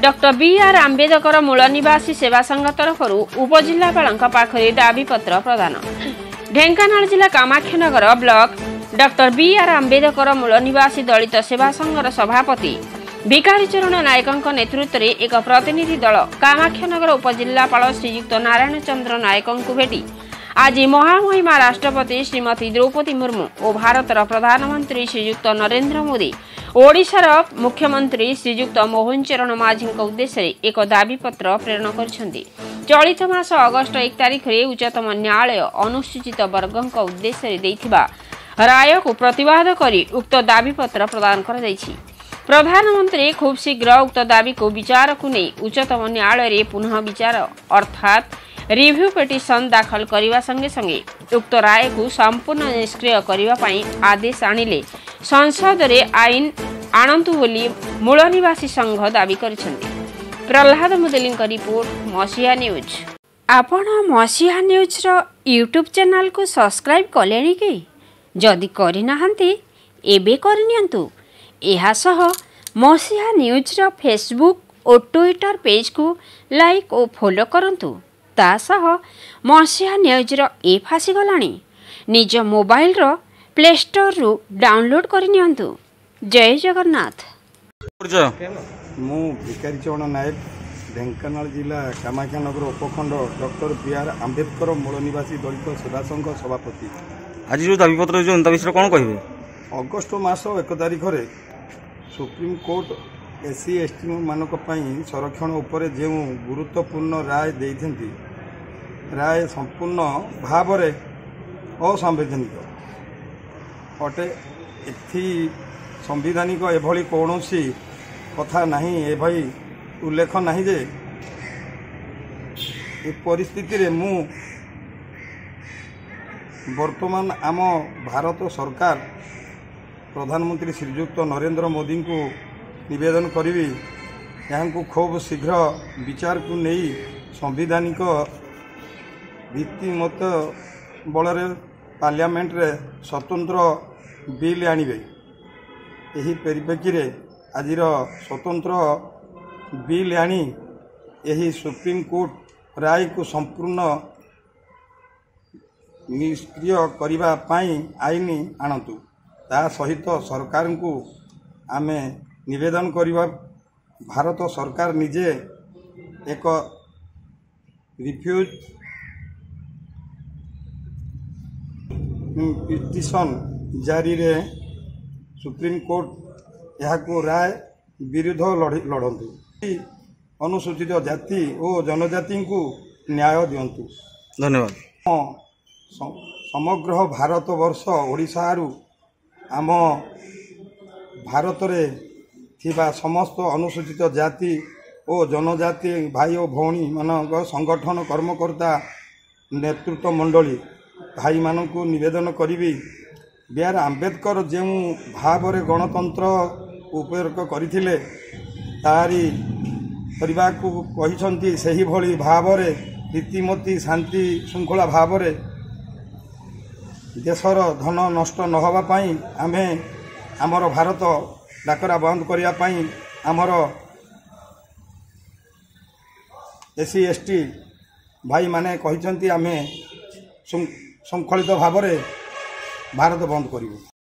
Doctor B R. Ambedkar मूल निवासी सेवा संघ तरफ उपजिलापाल पाखरे दाबीपत्र प्रदान। ढेंकानाल जिला Kamakhyanagar block doctor B R. Ambedkar मूल निवासी दलित सेवा संघर सभापति भिकारी चरण नायक नेतृत्व में एक प्रतिनिधि दल कामाख्यानगर उपजिलापाल श्रीयुक्त नारायण चंद्र नायक को भेटी आज महामहिमा राष्ट्रपति श्रीमती द्रौपदी मुर्मू और भारतर प्रधानमंत्री श्रीयुक्त नरेंद्र मोदी ओडिशार मुख्यमंत्री श्रीयुक्त मोहन चरण माझी उद्देश्य एक दाबीपत्र प्रेरण कर चलित मास अगस्ट 1 तारिख में उच्चतम न्यायालय अनुसूचित वर्ग उद्देश्य देथिबा राय को प्रतिवाद करी उक्त दाबीपत्र प्रदान कर प्रधानमंत्री खूब शीघ्र उक्त दाबी को विचार को नहीं उच्चतम न्यायालय पुनः विचार अर्थात रिव्यू पिटिशन दाखल करने संगे संगे उक्त राय को संपूर्ण निष्क्रिय करने आदेश आनिले संसद रे आईन आणंतु बोली मूल निवासी संघ दाबी करिसेंती। प्रहलाद मुदली रिपोर्ट मसीहा न्यूज। आपण मसीहा न्यूज रो यूट्यूब चैनल को सब्सक्राइब कलेनी कि जदि करि नाहंती एबे करनियंतु। एहा सह मसीहा न्यूज रो फेसबुक और ट्विटर पेज को लाइक और फॉलो करंतु। ता सह मसीहा न्यूज रो ऐप आसी गलानी निज मोबाइल रो प्ले स्टोर रु डाउनलोड करनियंतु। जय जगन्नाथ। मु भिकारी चरण नायक ढेंकानाल जिला कामाख्यानगर उपखंड डॉक्टर बी.आर. आंबेडकर मूल निवासी दलित सेवा संघ सभापति। आज जो दाबीपत्र जो विषय कौन कहे अगस्ट मास 1 तारिख रे सुप्रीम कोर्ट एससी एसटी मानक संरक्षण उपर जो गुरुत्वपूर्ण राय देइथेंती राय संपूर्ण भाव में असंवैधानिक अटे। एथि संविधानिक एभली कौन कथा नहीं एभली उल्लेख नहीं जे ए परिस्थिति रे मु वर्तमान आम भारत सरकार प्रधानमंत्री श्रीयुक्त नरेंद्र मोदी को निवेदन करी यहाँ खूब शीघ्र विचार को नहीं संविधानिक भित्तिमत बल पार्लियामेंट रे स्वतंत्र बिल आनिबे। यही परिप्रेक्षी रे आजिर स्वतंत्र बिल आनी यही सुप्रीम कोर्ट राय को संपूर्ण निष्क्रिय करिबा पाई आईन आणतु। ता सहित सरकार को आमे निवेदन करिबा भारत सरकार निजे एक रिफ्यूज पिटिशन जारी रे सुप्रीम कोर्ट यह को राय विरुद्ध लड़ंतु। अनुसूचित जाति और जनजाति को न्याय दिंतु। धन्यवाद। समग्र भारत वर्ष ओडिशा आम भारत रे थिबा समस्त अनुसूचित जाति और जनजाति भाई और भौणी मान संगठन कर्मकर्ता नेतृत्व मंडली भाई मान को निवेदन करी बी.आर. आंबेडकर जो भाव रे गणतंत्र उपयोग करथिले तारी परिवार को कहिसंती सही भली भाव रे रीतिमती शांति श्रृंखला भाव रे देशर धन नष्ट न होबा पई आमे आमर भारत डाकरा बंद करिया पई आमर एससी एसटी भाई माने कहिसंती आमे संखलित भाव रे भारत बंद करिवु।